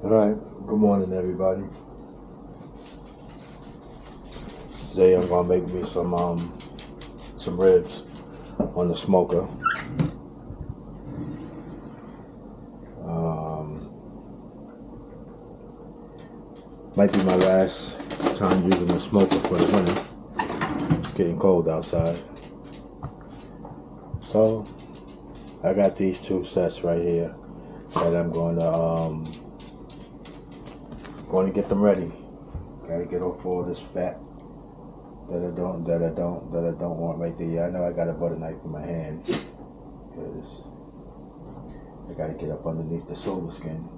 Alright, good morning everybody. Today I'm gonna make me some ribs on the smoker. Might be my last time using the smoker for the winter. It's getting cold outside. So I got these two sets right here that I'm going to get them ready. Gotta get off all this fat that I don't want right there. I know I got a butter knife in my hand because I gotta get up underneath the silver skin,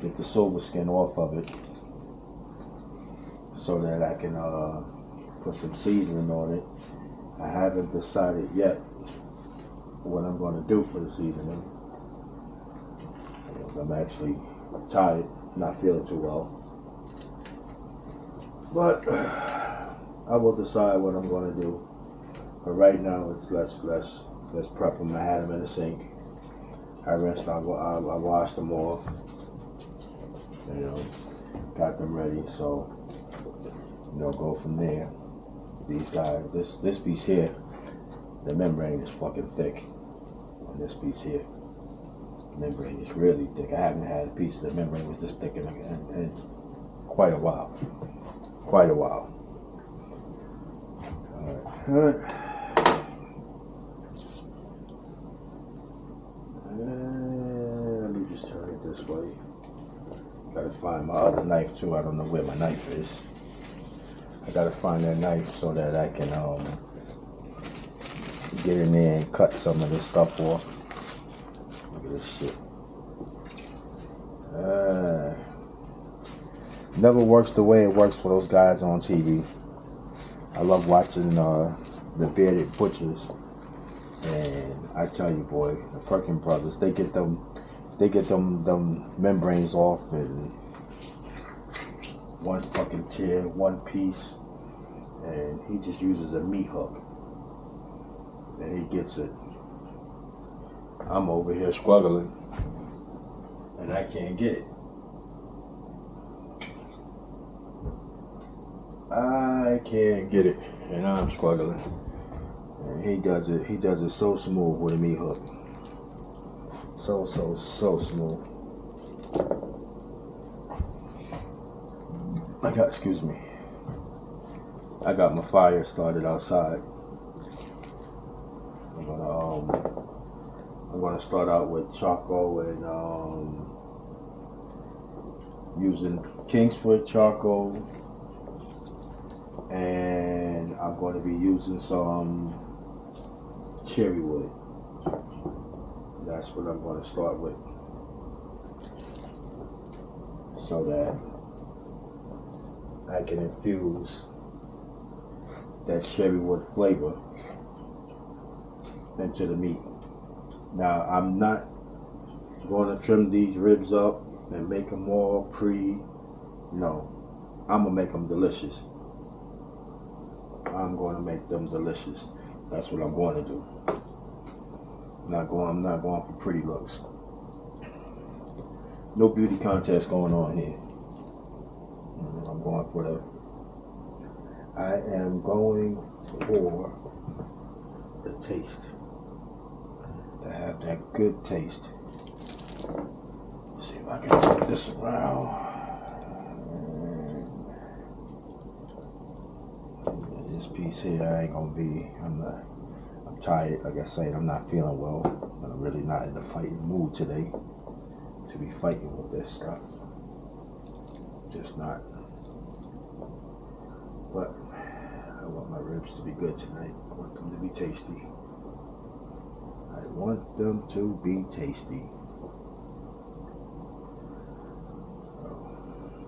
get the silver skin off of it, so that I can put some seasoning on it. I haven't decided yet what I'm going to do for the seasoning. I'm actually tired, not feeling too well. But I will decide what I'm going to do. But right now, it's let's prep them. I had them in the sink. I rinsed. I washed them off. Got them ready. So go from there. These guys, this piece here, the membrane is fucking thick. On this piece here, the membrane is really thick. I haven't had a piece of the membrane was this thick in quite a while. Quite a while. All right. Let me just turn it this way. Gotta find my other knife too. I don't know where my knife is. I gotta find that knife so that I can get in there and cut some of this stuff off. Look at this shit. Never works the way it works for those guys on TV. I love watching the Bearded Butchers, and I tell you, boy, the Perkin brothers, they get them membranes off in one fucking tear, one piece, and he just uses a meat hook, and he gets it. I'm over here struggling, and I can't get it. I can't get it, and I'm struggling. And he does it so smooth with a meat hook. So smooth. I got my fire started outside. I'm gonna start out with charcoal and using Kingsford charcoal, and I'm going to be using some cherry wood. That's what I'm going to start with, so that I can infuse that cherry wood flavor into the meat. Now, I'm not going to trim these ribs up and make them all pretty. No, I'm going to make them delicious. I'm going to make them delicious. That's what I'm going to do. I'm not going for pretty looks. No beauty contest going on here. I'm going for I am going for the taste. To have that good taste. Let's see if I can flip this around. This piece here, I'm tired. Like I said, I'm not feeling well. I'm really not in the fighting mood today to be fighting with this stuff. Just not. But I want my ribs to be good tonight. I want them to be tasty. I want them to be tasty. So,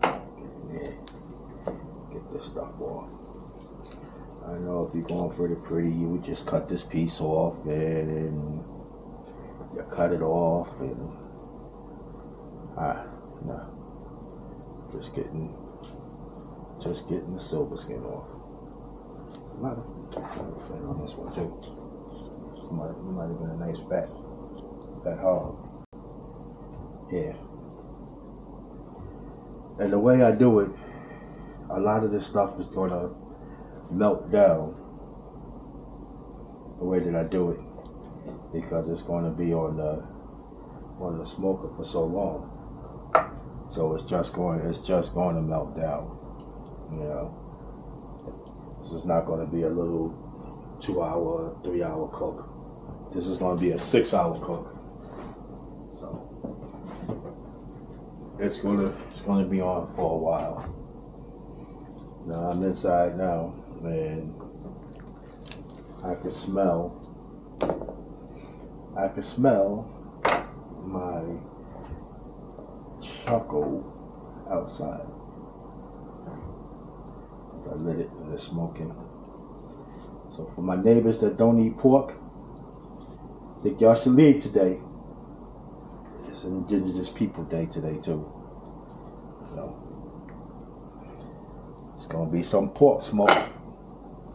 get in there. Get this stuff off. I know if you're going for the pretty, you would just cut this piece off and you cut it off and no. Just getting the silver skin off. A lot of fat on this one too. Might have been a nice fat hog. Yeah. And the way I do it, a lot of this stuff is gonna melt down the way that I do it, because it's gonna be on the smoker for so long. So it's just going to melt down. You know, this is not going to be a little 2-hour, 3-hour cook. This is going to be a 6-hour cook. So it's going to be on for a while. Now I'm inside now, and I can smell my charcoal outside. I lit it and it's smoking. So for my neighbors that don't eat pork, I think y'all should leave today. It's an Indigenous People Day today too. So it's gonna be some pork smoke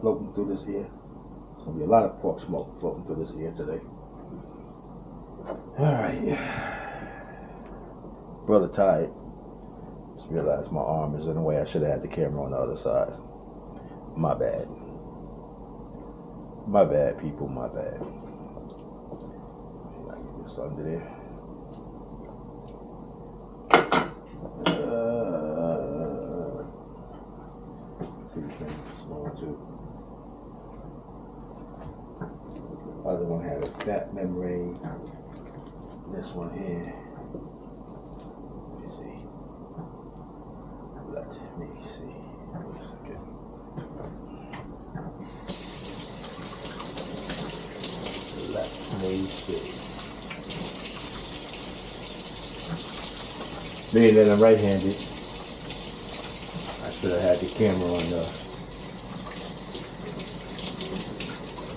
floating through this ear. There's gonna be a lot of pork smoke floating through this ear today. Alright. Brother tired. Just realized my arm is in the way. I should have had the camera on the other side. My bad. My bad, people. My bad. I get this under there. Small too. Other one had a fat membrane. This one here. Let me see. Wait a second. Let me see. Being that I'm right-handed, I should have had the camera on the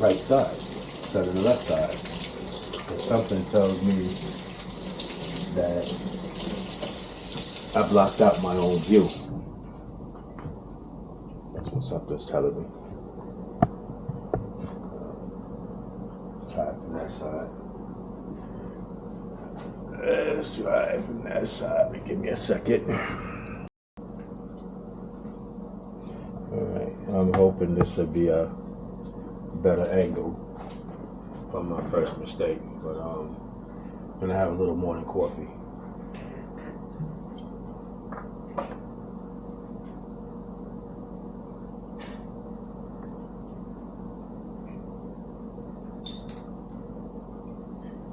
right side instead of the left side. But something tells me that I blocked out my own view. That's what something's telling me. Try it from that side. Let's try it from that side, but give me a second. Alright, I'm hoping this will be a better angle from my first mistake, but I'm gonna have a little morning coffee.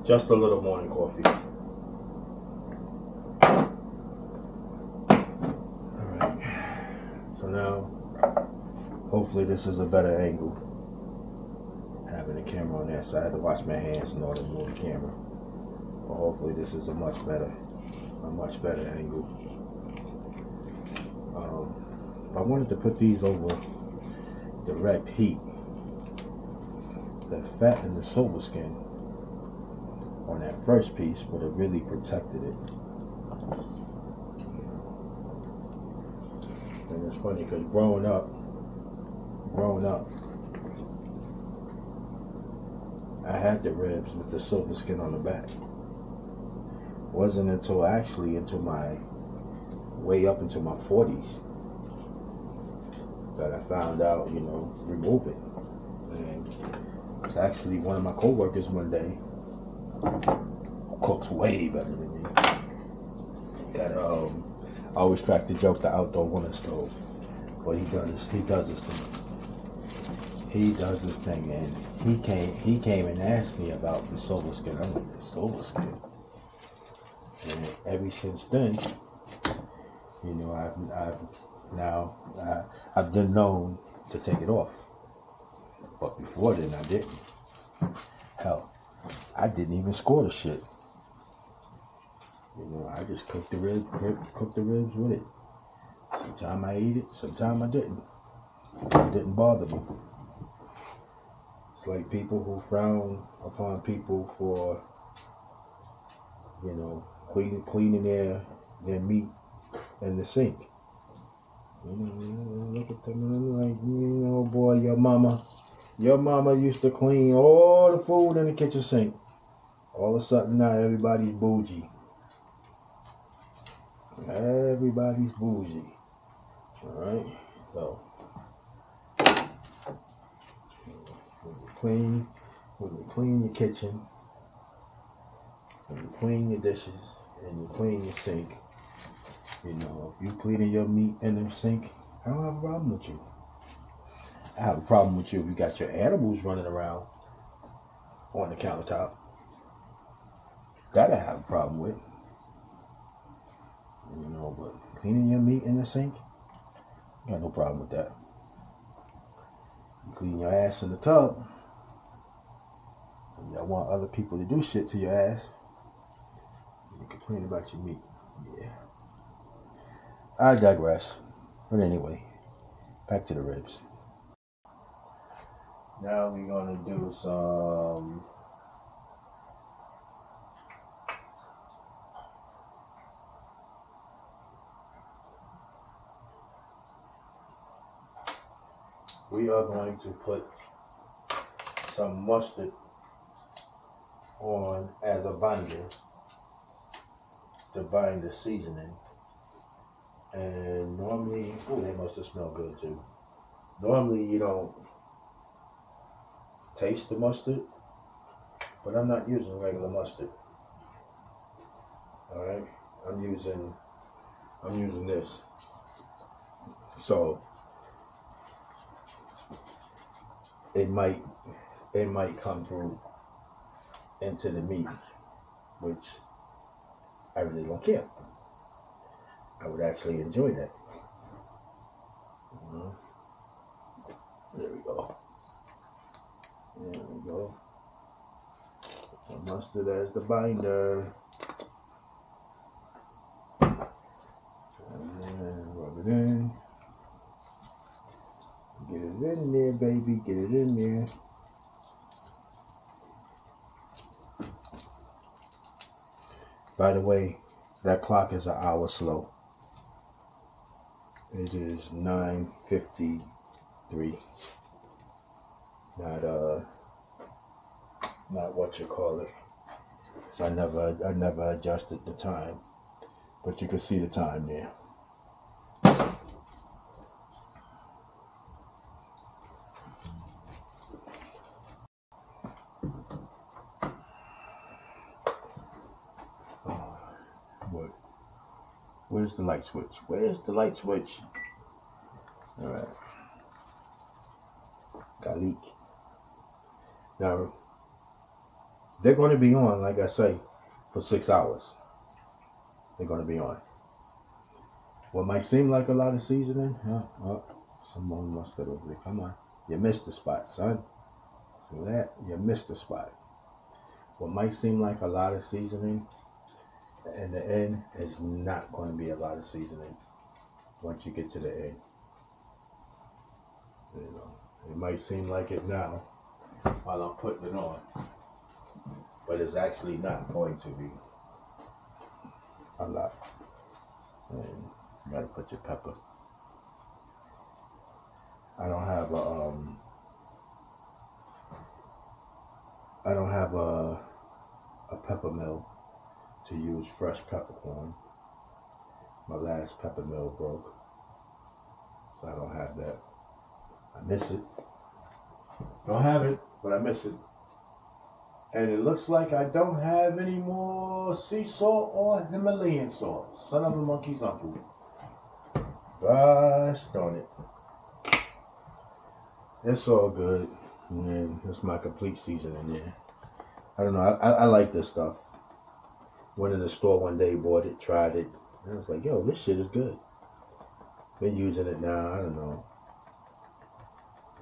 Just a little morning coffee. Alright. So now, hopefully this is a better angle. Having the camera on that, so I had to wash my hands in order to move the camera. But hopefully this is a much better angle. I wanted to put these over direct heat. The fat and the silver skin on that first piece would have really protected it. And it's funny because growing up, I had the ribs with the silver skin on the back. Wasn't until actually into my way up into my 40s that I found out, remove it. And it's actually one of my co-workers one day who cooks way better than me. That I always crack the joke, the outdoor woman stove. But he does this thing. He does this thing, and he came and asked me about the silver skin. I'm like, the silver skin. And ever since then, I've been known to take it off. But before then, I didn't. Hell, I didn't even score the shit. I just cooked the ribs with it. Sometimes I ate it, sometimes I didn't. It didn't bother me. It's like people who frown upon people for, cleaning their meat in the sink. Look at them like, boy, your mama used to clean all the food in the kitchen sink. All of a sudden now everybody's bougie. Everybody's bougie. Alright? So when you clean your kitchen, when you clean your dishes, and you clean your sink, you know, if you cleaning your meat in the sink, I don't have a problem with you. I have a problem with you if you got your animals running around on the countertop. That I have a problem with. You know, but cleaning your meat in the sink, I got no problem with that. You clean your ass in the tub, and you want other people to do shit to your ass, you complain about your meat. Yeah. I digress. But anyway, back to the ribs. Now we're gonna do some we are going to put some mustard on as a binder to bind the seasoning. And normally, they must have smelled good too. Normally you don't taste the mustard, but I'm not using regular mustard. Alright? I'm using this. So it might come through into the meat, which I really don't care. I would actually enjoy that. There we go. There we go. The mustard as the binder. And rub it in. Get it in there, baby. Get it in there. By the way, that clock is an hour slow. It is 9:53. Not what you call it. So I never adjusted the time, but you can see the time there. Where's the light switch? Where's the light switch? All right. Garlic. Now, they're going to be on, like I say, for 6 hours. They're going to be on. What might seem like a lot of seasoning, some more mustard over there. Come on. You missed the spot, son. See that? You missed the spot. What might seem like a lot of seasoning, in the end, is not going to be a lot of seasoning once you get to the end. You know, it might seem like it now while I'm putting it on, but it's actually not going to be a lot. And you gotta put your pepper. I don't have a pepper mill to use fresh peppercorn. My last pepper mill broke, so I don't have that. I miss it. Don't have it, but I miss it. And it looks like I don't have any more sea salt or Himalayan salt. Son of a monkey's uncle. Gosh darn it. It's all good. And it's my complete seasoning there. I don't know. I like this stuff. Went in the store one day, bought it, tried it. And I was like, yo, this shit is good. Been using it now, I don't know,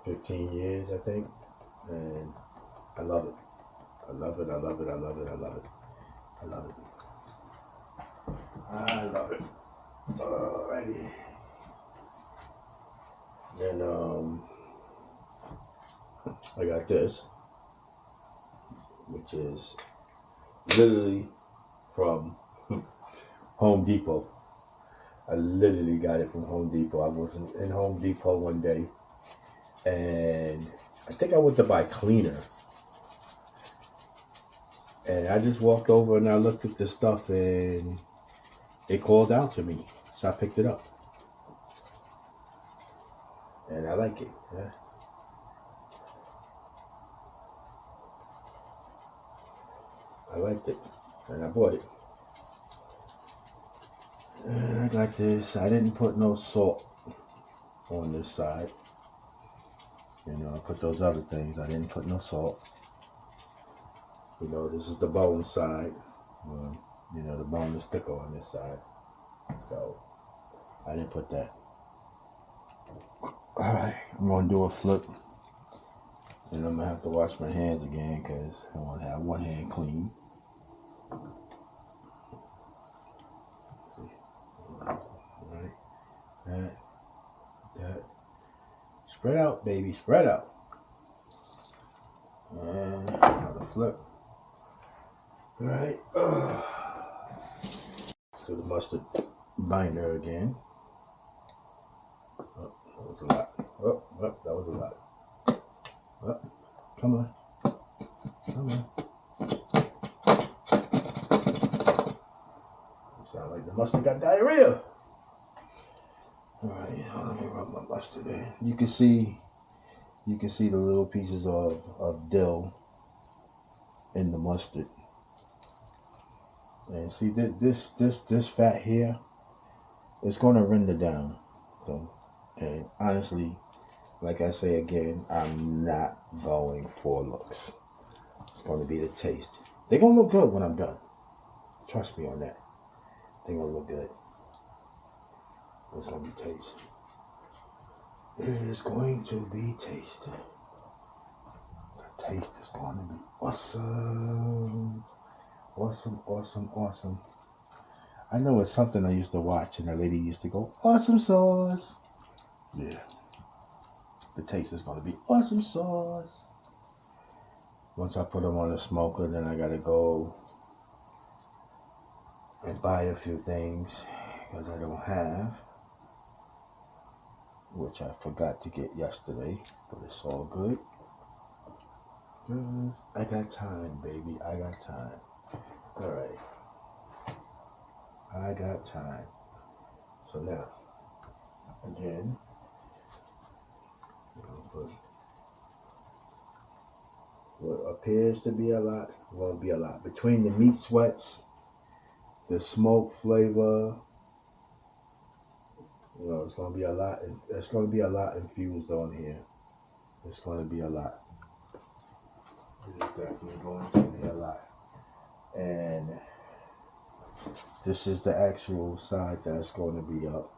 15 years, I think. And I love it. I love it. I love it. I love it. I love it. I love it. I love it. Alrighty. Then I got this, which is literally from Home Depot. I literally got it from Home Depot. I was in Home Depot one day, and I think I went to buy cleaner. And I just walked over and I looked at the stuff, and it called out to me, so I picked it up, and I like it. Yeah. I liked it, and I bought it. And I got this. I didn't put no salt on this side. You know, I put those other things. I didn't put no salt. You know, this is the bone side. You know, the bone is thicker on this side. So, I didn't put that. Alright, I'm going to do a flip. And I'm going to have to wash my hands again because I want to have one hand clean. Alright, that. Spread out, baby, spread out. And another flip. Alright. Let's do the mustard binder again. Oh, that was a lot. Oh, that was a lot. Oh, come on. Come on. You sound like the mustard got diarrhea. Alright, let me rub my mustard in. You can see the little pieces of dill in the mustard. And see this fat here, it's gonna render down. So, and honestly, like I say again, I'm not going for looks. It's gonna be the taste. They're gonna look good when I'm done. Trust me on that. They're gonna look good. It's gonna be taste. It is going to be taste. The taste is going to be awesome. Awesome, awesome, awesome. I know it's something I used to watch and that lady used to go, awesome sauce. Yeah. The taste is going to be awesome sauce. Once I put them on the smoker, then I got to go and buy a few things because I don't have, which I forgot to get yesterday, but it's all good. Because I got time, baby. I got time. All right. I got time. So now, again, what appears to be a lot won't be a lot. Between the meat sweats, the smoke flavor, you know, it's going to be a lot. It's going to be a lot infused on here. It's going to be a lot. It's definitely going to be a lot. And this is the actual side that's going to be up.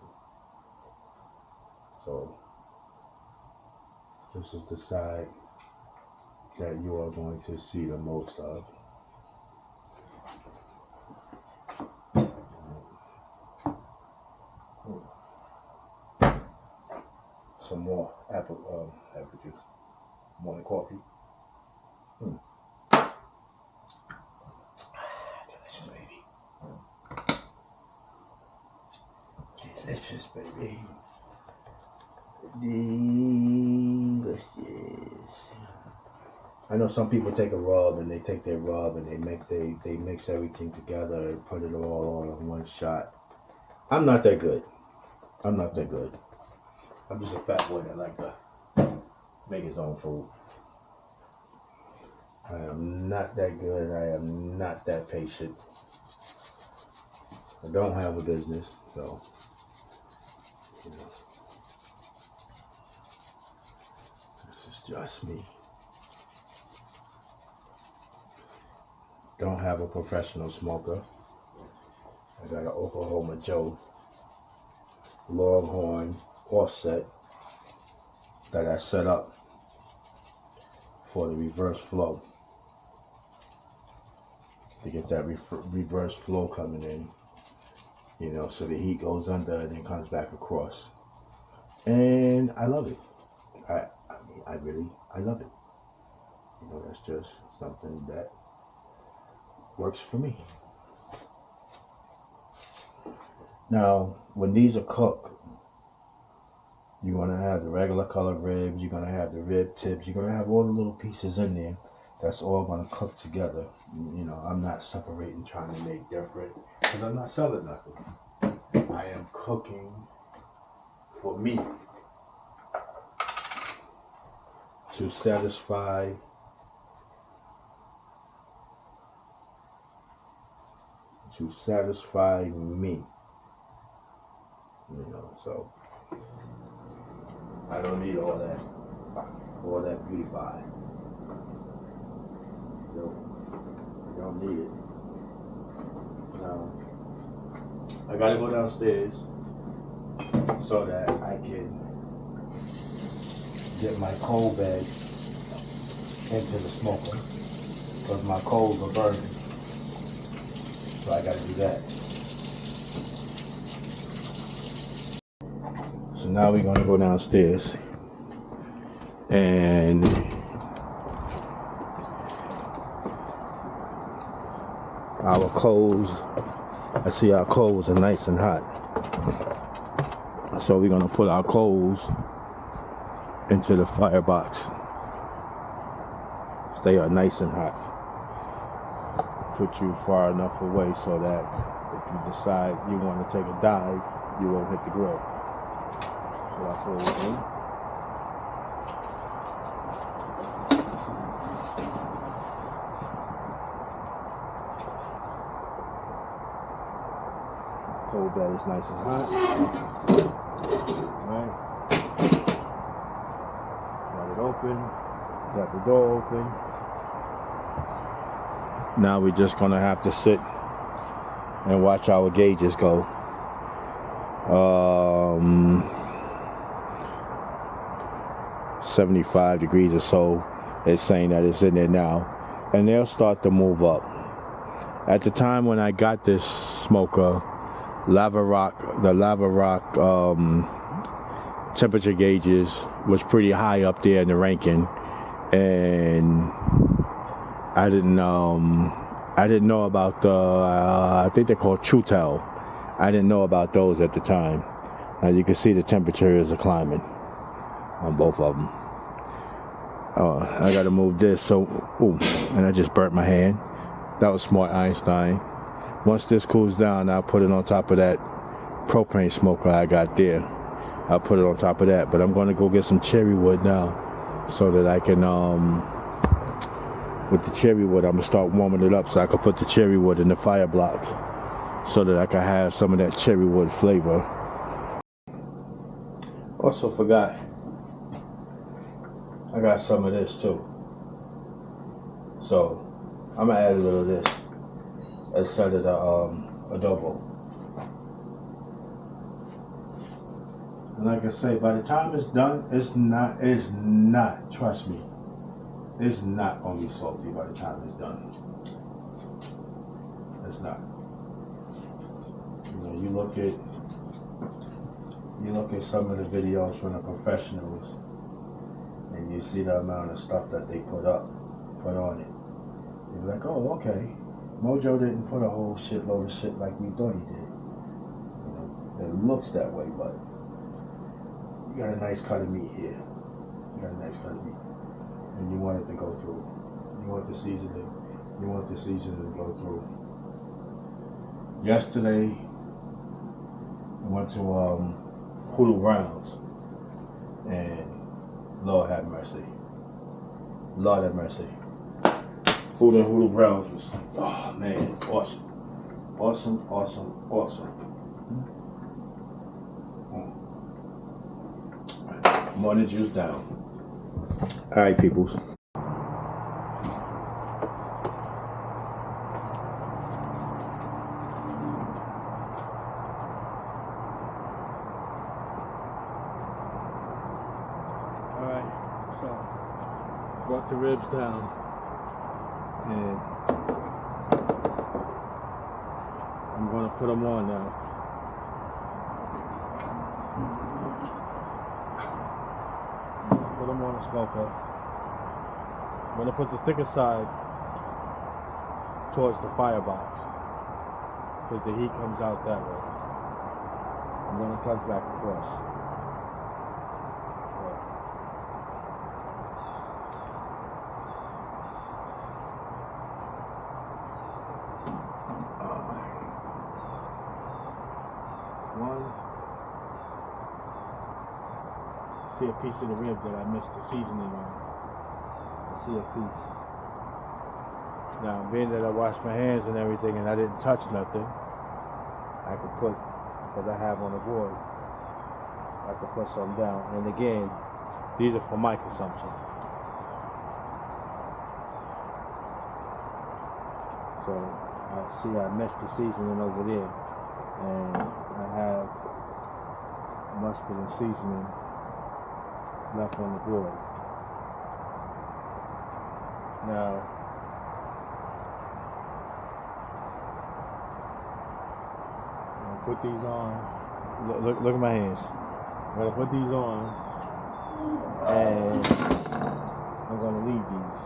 So this is the side that you are going to see the most of. Some more apple juice. Morning coffee. Delicious, baby. Delicious, baby. Delicious. I know some people take a rub and they take their rub and they mix everything together and put it all on in one shot. I'm not that good. I'm not that good. I'm just a fat boy that like to make his own food. I am not that good. I am not that patient. I don't have a business, so you know, this is just me. Don't have a professional smoker. I got an Oklahoma Joe Longhorn offset that I set up for the reverse flow to get that reverse flow coming in, you know, so the heat goes under and then comes back across. And I love it. I love it. You know, that's just something that works for me. Now, when these are cooked, you're going to have the regular color ribs, you're going to have the rib tips, you're going to have all the little pieces in there. That's all going to cook together. You know, I'm not separating, trying to make different. Because I'm not selling nothing. I am cooking for me. To satisfy me. You know, so I don't need all that beauty pie. Nope. I don't need it. I gotta go downstairs so that I can get my coal bed into the smoker because my coals are burning. So I gotta do that. So now we're gonna go downstairs and our coals, I see our coals are nice and hot. So we're gonna put our coals into the firebox. They are nice and hot. Put you far enough away so that if you decide you want to take a dive, you won't hit the grill. So that's what we're doing. Cold bed is nice and hot. Alright. Got it open. Got the door open. Now we're just gonna have to sit and watch our gauges go. 75 degrees or so. It's saying that it's in there now, and they'll start to move up. At the time when I got this smoker, the Lava Rock temperature gauges was pretty high up there in the ranking, and I didn't know about the I think they're called Trutel. I didn't know about those at the time. Now you can see the temperature is climbing on both of them. I gotta move this, so and I just burnt my hand. That was smart, Einstein. Once this cools down, I'll put it on top of that propane smoker I got there. I'll put it on top of that, but I'm gonna go get some cherry wood now so that I can with the cherry wood, I'm gonna start warming it up so I can put the cherry wood in the fire blocks so that I can have some of that cherry wood flavor. Also forgot, I got some of this too. So I'm gonna add a little of this instead of the adobo. And like I say, by the time it's done, it's not, trust me, it's not gonna be salty by the time it's done. It's not. You know, you look at some of the videos from the professionals, and you see the amount of stuff that they put on it. You're like, oh, okay. Mojo didn't put a whole shitload of shit like we thought he did. You know, it looks that way, but you got a nice cut of meat here. You got a nice cut of meat. And you want it to go through. You want the seasoning. You want the seasoning to go through. Yesterday, I went to Hulu Browns, and Lord have mercy. Lord have mercy. Food in Hulu Browns was, oh man, awesome. Awesome, awesome, awesome. Morning juice down. All right, peoples. Alright, so brought the ribs down, and I'm going to put them on now. Put them on the smoker. I'm going to put the thicker side towards the firebox because the heat comes out that way. And then it comes back across. One. See a piece of the rib that I missed the seasoning on. I see a piece. Now, being that I washed my hands and everything and I didn't touch nothing, I could put, because I have on the board, I could put some down. And again, these are for my consumption. So, I see I missed the seasoning over there. And I have mustard and seasoning left on the board. Now, I'm gonna put these on. Look at my hands. I'm gonna put these on, and I'm gonna leave these.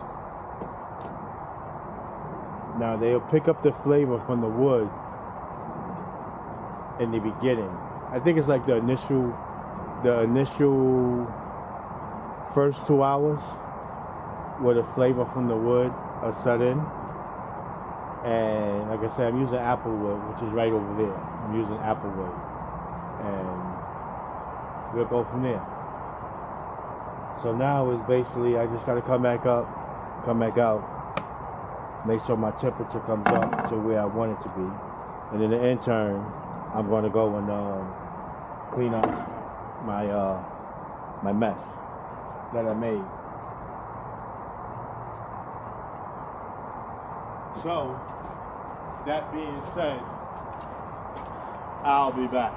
Now they'll pick up the flavor from the wood in the beginning. I think it's like the initial first 2 hours where the flavor from the wood are set in. And like I said, I'm using apple wood, which is right over there. I'm using apple wood. And we'll go from there. So now it's basically, I just gotta come back up, come back out, make sure my temperature comes up to where I want it to be. And in the intern, I'm gonna go and clean up my mess that I made. So, that being said, I'll be back.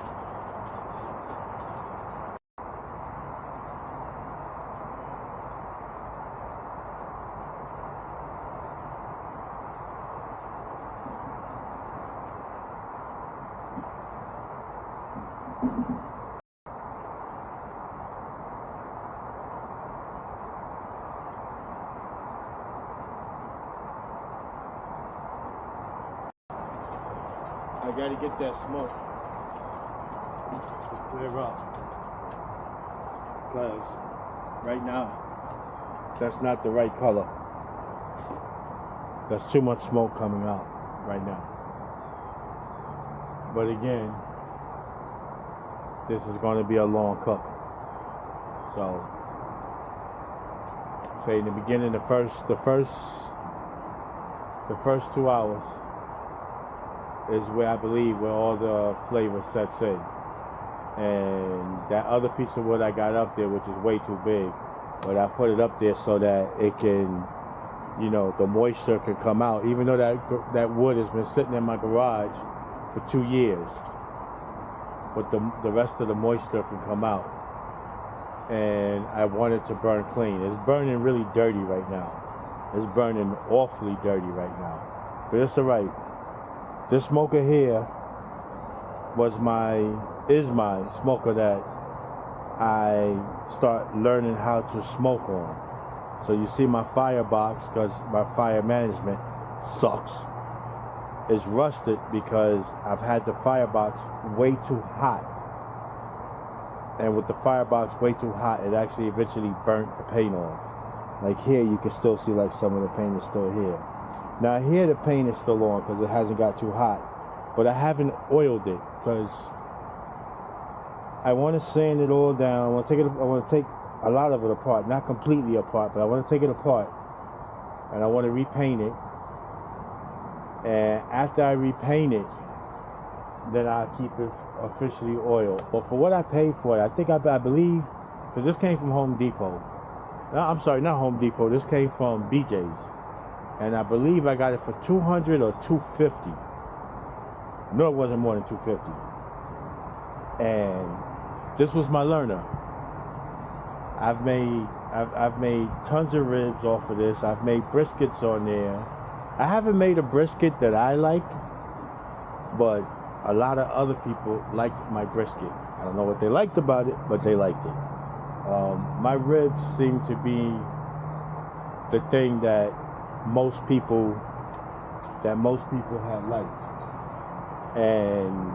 I gotta get that smoke to clear up, because right now that's not the right color. There's too much smoke coming out right now. But again, this is going to be a long cook. So, say in the beginning, the first 2 hours is where I believe where all the flavor sets in. And that other piece of wood I got up there, which is way too big, but I put it up there so that it can, you know, the moisture can come out. Even though that wood has been sitting in my garage for 2 years, but the rest of the moisture can come out. And I want it to burn clean. It's burning really dirty right now. It's burning awfully dirty right now. But it's alright. This smoker here is my smoker that I start learning how to smoke on. So you see my firebox, because my fire management sucks, is rusted because I've had the firebox way too hot. And with the firebox way too hot, it actually eventually burnt the paint off. Like here, you can still see like some of the paint is still here. Now here the paint is still on because it hasn't got too hot, but I haven't oiled it because I want to sand it all down. I want to take a lot of it apart, not completely apart, but I want to take it apart, and I want to repaint it. And after I repaint it, then I'll keep it officially oiled. But for what I paid for it, I believe, because this came from Home Depot. No, I'm sorry, not Home Depot. This came from BJ's. And I believe I got it for $200 or $250. No, it wasn't more than $250. And this was my learner. I've made tons of ribs off of this. I've made briskets on there. I haven't made a brisket that I like, but a lot of other people liked my brisket. I don't know what they liked about it, but they liked it. My ribs seem to be the thing that most people have liked, and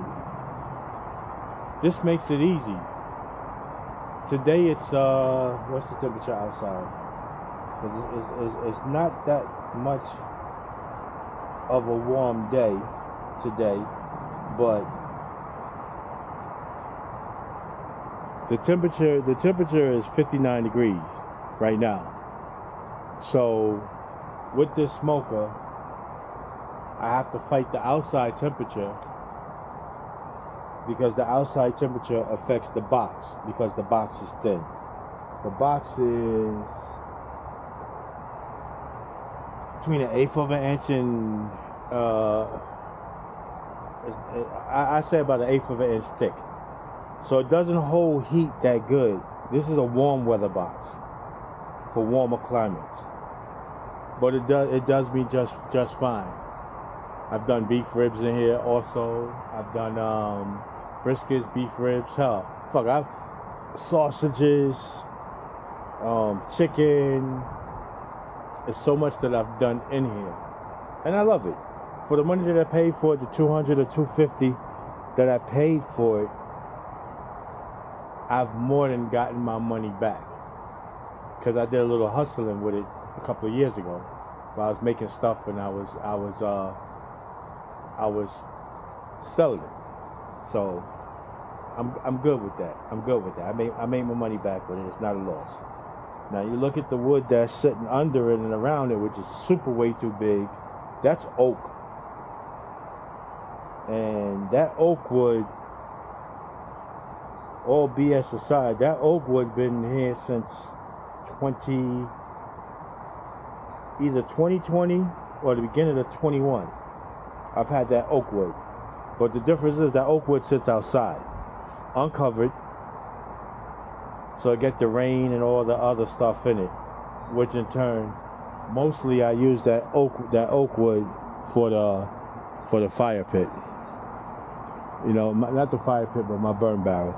this makes it easy. Today it's what's the temperature outside? It's not that much of a warm day today, but The temperature is 59 degrees right now. So with this smoker, I have to fight the outside temperature because the outside temperature affects the box because the box is thin. The box is between an eighth of an inch and I say about an eighth of an inch thick. So it doesn't hold heat that good. This is a warm weather box for warmer climates. But it does me just fine. I've done beef ribs in here also. I've done briskets, beef ribs, hell. Sausages, chicken. It's so much that I've done in here. And I love it. For the money that I paid for it, the $200 or $250 that I paid for it, I've more than gotten my money back. Because I did a little hustling with it a couple of years ago. Where I was making stuff and I was selling it. So I'm good with that. I made my money back with it. It's not a loss. Now you look at the wood that's sitting under it and around it, which is super way too big. That's oak. And that oak wood, all BS aside, that oak wood been here since either 2020 or the beginning of 21. I've had that oak wood. But the difference is that oak wood sits outside, uncovered, so I get the rain and all the other stuff in it, which in turn, mostly I use that oak wood for the fire pit. You know, not the fire pit, but my burn barrel.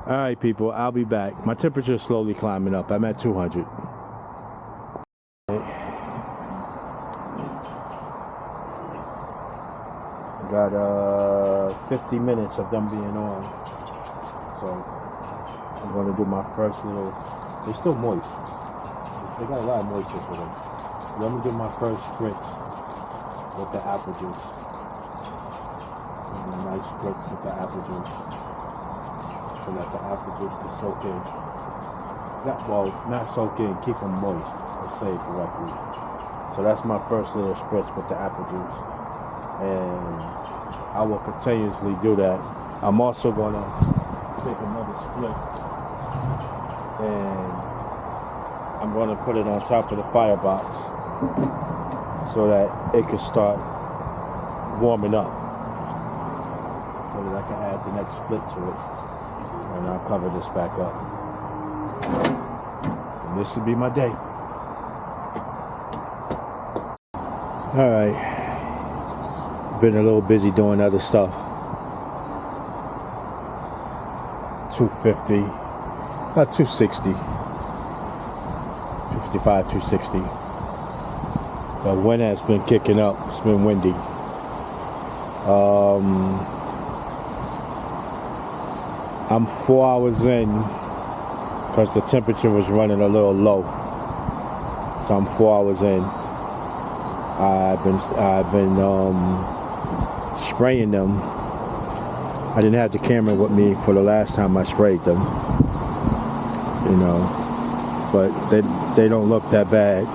All right, people, I'll be back. My temperature is slowly climbing up. I'm at 200. Got 50 minutes of them being on. So I'm going to do my first little... They're still moist. They got a lot of moisture for them. But I'm going to do my first spritz with the apple juice. A nice spritz with the apple juice. So that the apple juice can soak in. Not soak in, keep them moist. Let's say it correctly. So that's my first little spritz with the apple juice. And I will continuously do that. I'm also going to take another split and I'm going to put it on top of the firebox so that it can start warming up, so that I can add the next split to it, and I'll cover this back up. And this will be my day. All right. Been a little busy doing other stuff. 250, about 260, 255, 260. The wind has been kicking up. It's been windy. I'm 4 hours in because the temperature was running a little low. So I'm 4 hours in. I've been spraying them. I didn't have the camera with me for the last time I sprayed them, you know, but they don't look that bad.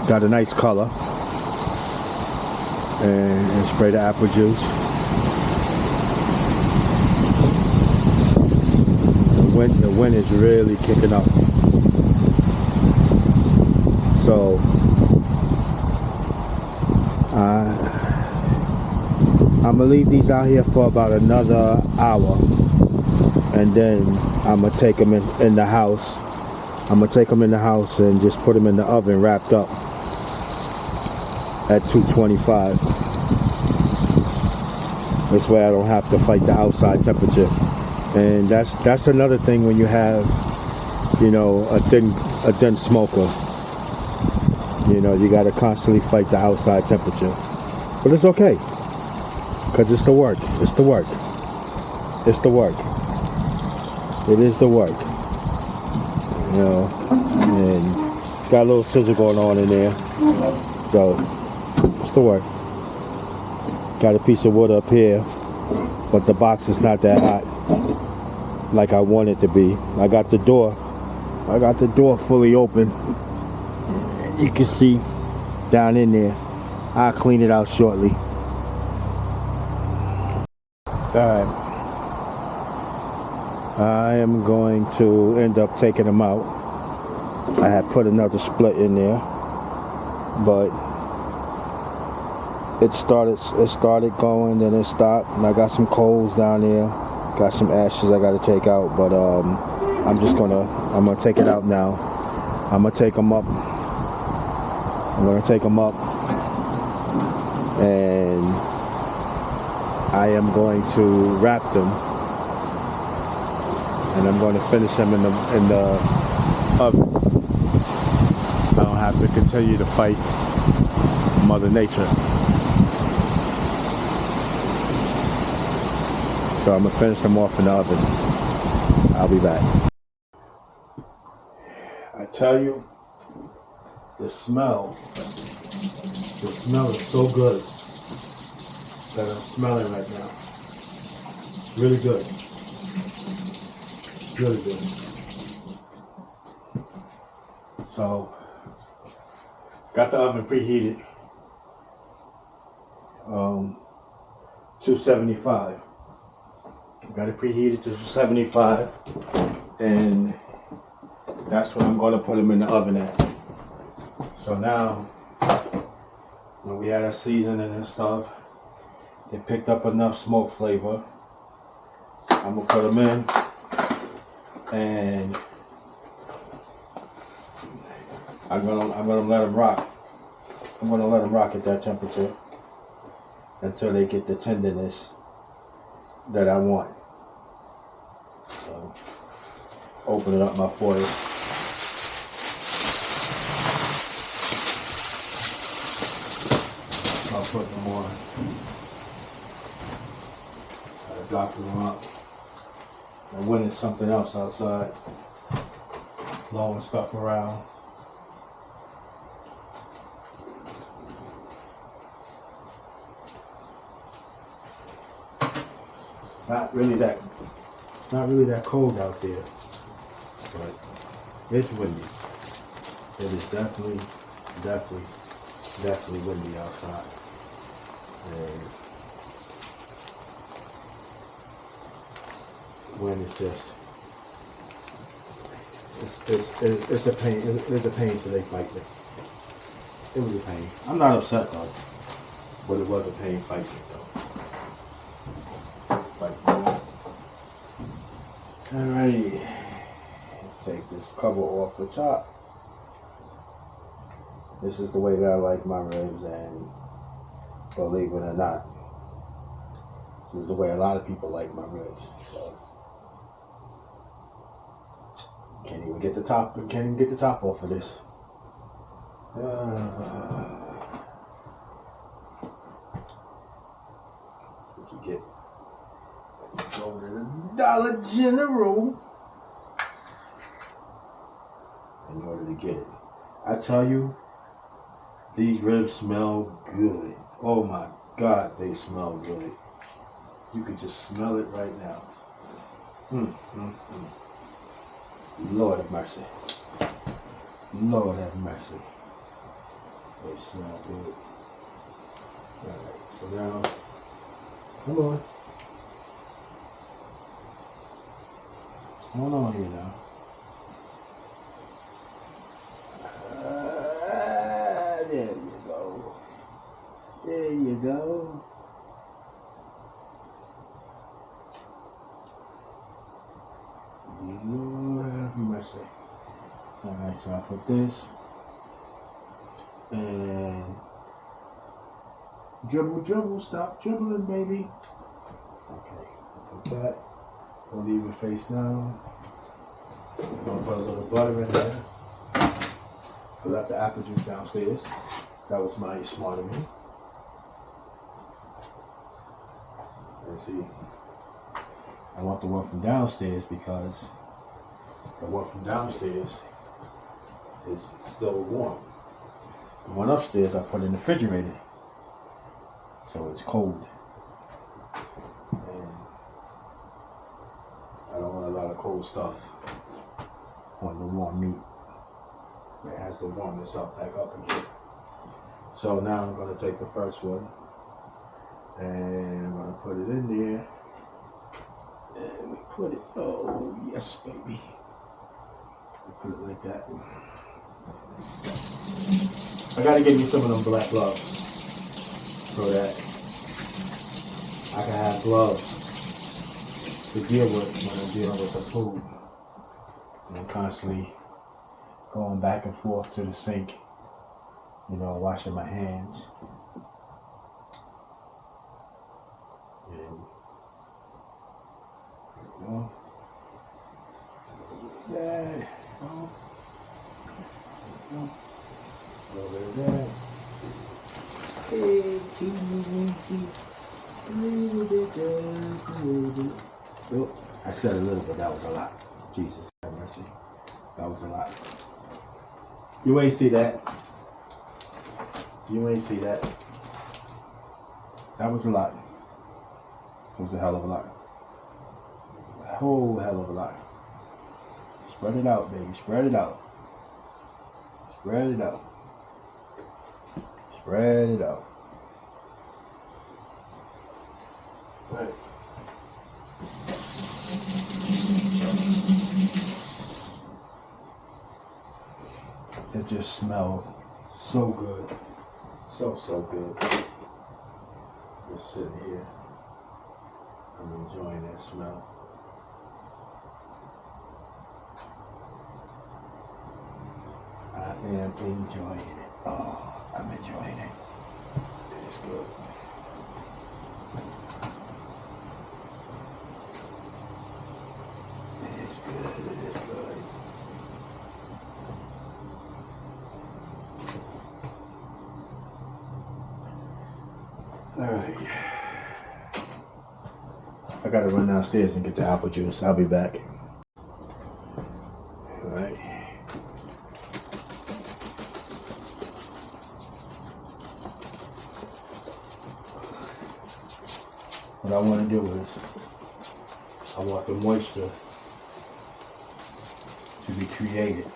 Got a nice color, and spray the apple juice. The wind is really kicking up, so I'm gonna leave these out here for about another hour, and then I'm gonna take them in the house. I'm gonna take them in the house and just put them in the oven wrapped up at 225. This way I don't have to fight the outside temperature. And that's another thing when you have, you know, a thin smoker. You know, you gotta constantly fight the outside temperature. But it's okay. Because it's the work. It's the work. It's the work. It is the work. You know, and got a little sizzle going on in there. So, it's the work. Got a piece of wood up here, but the box is not that hot. like I want it to be. I got the door fully open. You can see down in there. I'll clean it out shortly. Alright. I am going to end up taking them out. I had put another split in there, but it started going, then it stopped, and I got some coals down there, got some ashes I got to take out, but I'm gonna take it out now. I'm gonna take them up, and I am going to wrap them, and I'm going to finish them in the oven. I don't have to continue to fight Mother Nature. So I'm gonna finish them off in the oven. I'll be back. I tell you, the smell is so good that I'm smelling right now. Really good. Really good. So, got the oven preheated. 275. Got it preheated to 275, and that's what I'm going to put them in the oven at. So now, when we had our seasoning and stuff, they picked up enough smoke flavor. I'm gonna put them in, and I'm gonna let them rock. I'm gonna let them rock at that temperature until they get the tenderness that I want. So, opening up my foil. I'll put them on. Gotta dock them up. And when there's something else outside, blowing stuff around. Not really that cold out there, but it's windy. It is definitely windy outside. And wind is just, it's a pain. It's a pain till they fight me. It was a pain. I'm not upset though, but it was a pain fighting though. Alrighty, take this cover off the top. This is the way that I like my ribs, and believe it or not, this is the way a lot of people like my ribs. So can't even get the top off of this. You can get. Go to the Dollar General in order to get it. I tell you, these ribs smell good. Oh my God, they smell good. You can just smell it right now. Lord have mercy. Lord have mercy. They smell good. Alright, so now, come on. What's going on here now? There you go. There you go. Lord have mercy. Alright, so I put this. And dribble, stop dribbling, baby. Okay, put that. We'll leave it face down. I'm gonna put a little butter in there. I left the apple juice downstairs. That was mighty smart of me. Let's see. I want the one from downstairs because the one from downstairs is still warm. The one upstairs I put in the refrigerator, so it's cold. And I don't want a lot cold stuff on the warm meat. It has to warm this up back up again. So now I'm gonna take the first one and I'm gonna put it in there. And we put it, oh yes baby. We put it like that. I gotta get me some of them black gloves so that I can have gloves to deal with when I'm dealing with the food. And I'm constantly going back and forth to the sink, you know, washing my hands. And, you know, that. Over there. Hey, I said a little bit, that was a lot. Jesus have mercy. That was a lot. You ain't see that. You ain't see that. That was a lot. It was a hell of a lot. A whole hell of a lot. Spread it out, baby. Spread it out. Spread it out. Spread it out. Right. It just smells so good. So good. Just sitting here. I'm enjoying that smell. I am enjoying it. Oh, I'm enjoying it. It is good. It is good. It is good. All right. I gotta run downstairs and get the apple juice. I'll be back. All right. What I want to do is, I want the moisture to be created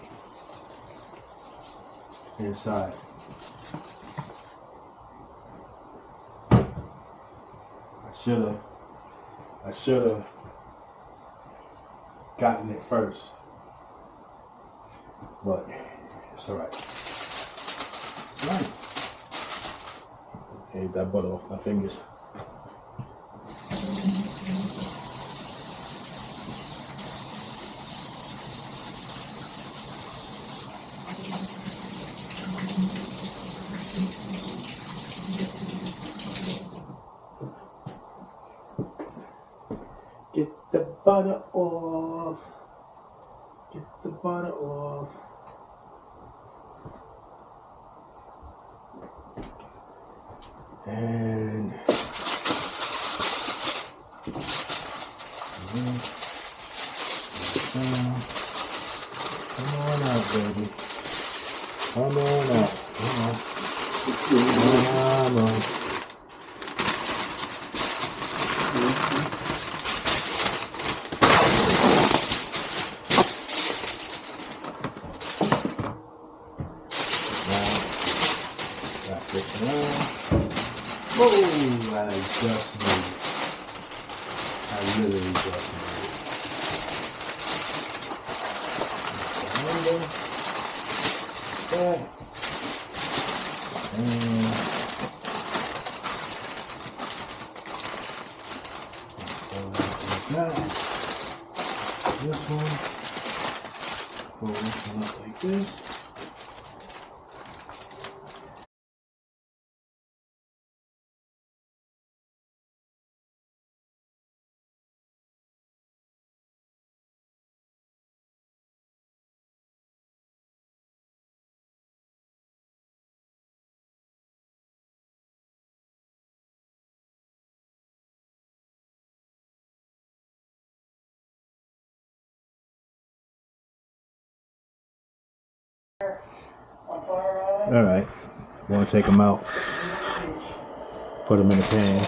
inside. I should have gotten it first, but it's all right. It's all right. I ate that butter off my fingers. Get the butter off. Get the butter off. And come on out, baby. Come on out. Come on. Come on. Oh, I just made it. I literally just made it. There. This one. Fold this one up like this. All right, I'm gonna take them out, put them in the pan,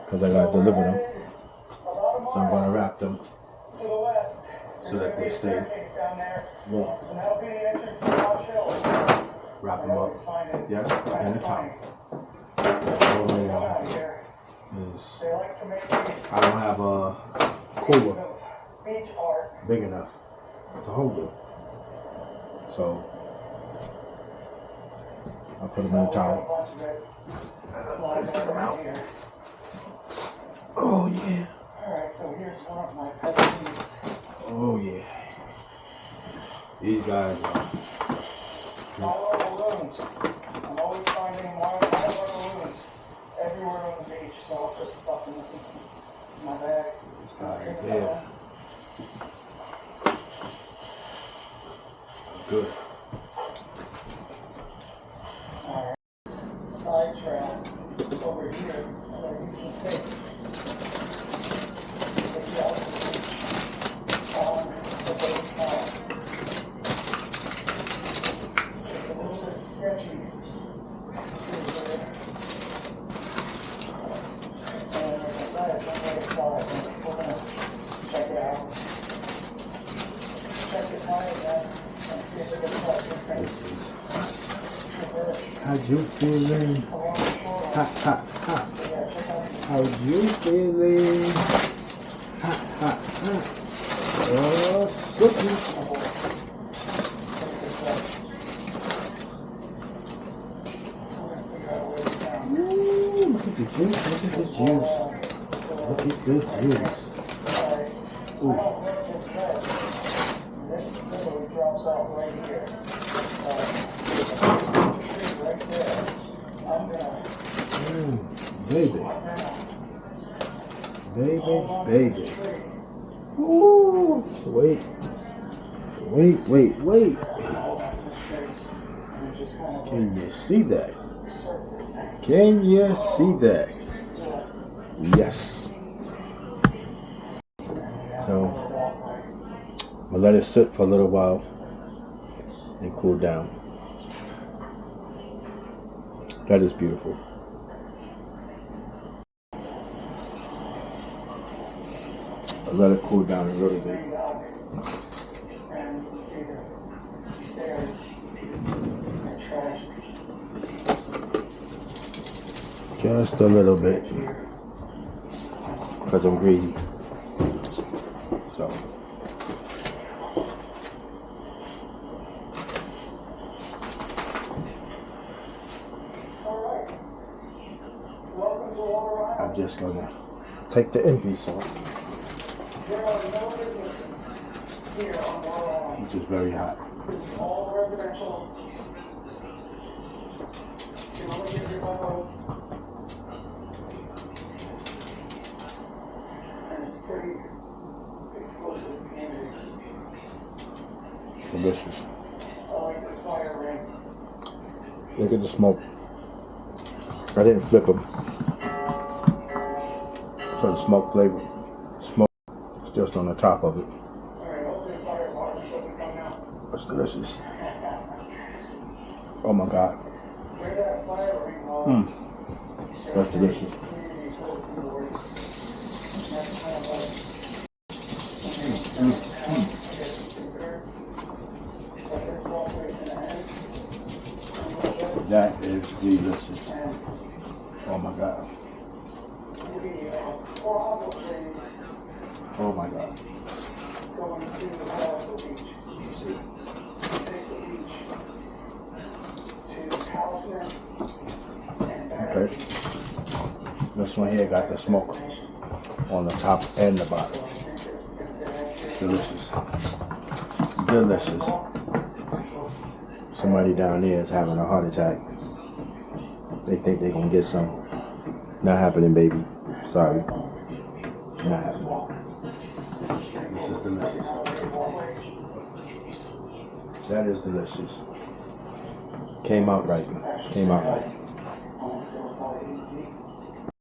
because I gotta deliver them. So I'm gonna wrap them To the west. So that they stay Down there. warm. And that'll be the entrance to Lodge Hill. Wrap them up. Yes, and the top. All the way down is They like to make these I don't have a cooler beach art. big enough to hold it. So I'll put them in the towel. Let's get them out. Oh yeah. Alright, so here's one of my pet peeves. Oh yeah. These guys are Milo balloons. I'm always finding Milo balloons everywhere on the beach, so I'll just stuff them in my bag. right there. Good. Alright. Side trail over here. I'm going to take the out on the boat side. It's a little bit sketchy. And there's a ledge on the other side. And we're going to check it out. Check it out again and see if it gets like different. How you feeling? Ha ha ha. How you feeling? Ha ha ha. Oh, cookies. Ooh, look at the juice. Look at the juice. Look at the juice. Ooh. This literally drops out right here. Right there. I'm gonna. Baby. Baby. Ooh. Wait. Can you see that? Can you see that? Yes. So, I'm gonna let it sit for a little while and cool down. That is beautiful. I'll let it cool down a little bit. Just a little bit. Because I'm greedy. So. I'm just gonna take the end piece off. There are no businesses here on Water Island. Which is very hot. This is all residential. You know, look at your photo. And it's pretty exclusive community. Delicious. I like this fire ring. Look at the smoke. I didn't flip them. So the smoke flavor. Smoke is just on the top of it. Alright, hopefully the fire water doesn't come out. That's delicious. Oh my God. Where that fire ring was. That's delicious. That is delicious. Oh my God. Oh my God. Going to the Palace Beach. See? Take the beach to Talisman and back. Okay. This one here got the smoke on the top and the bottom. Delicious. Delicious. Somebody down there is having a heart attack. They think they're gonna get some. Not happening, baby. Sorry. Not happening. This is delicious. That is delicious. Came out right. Came out right.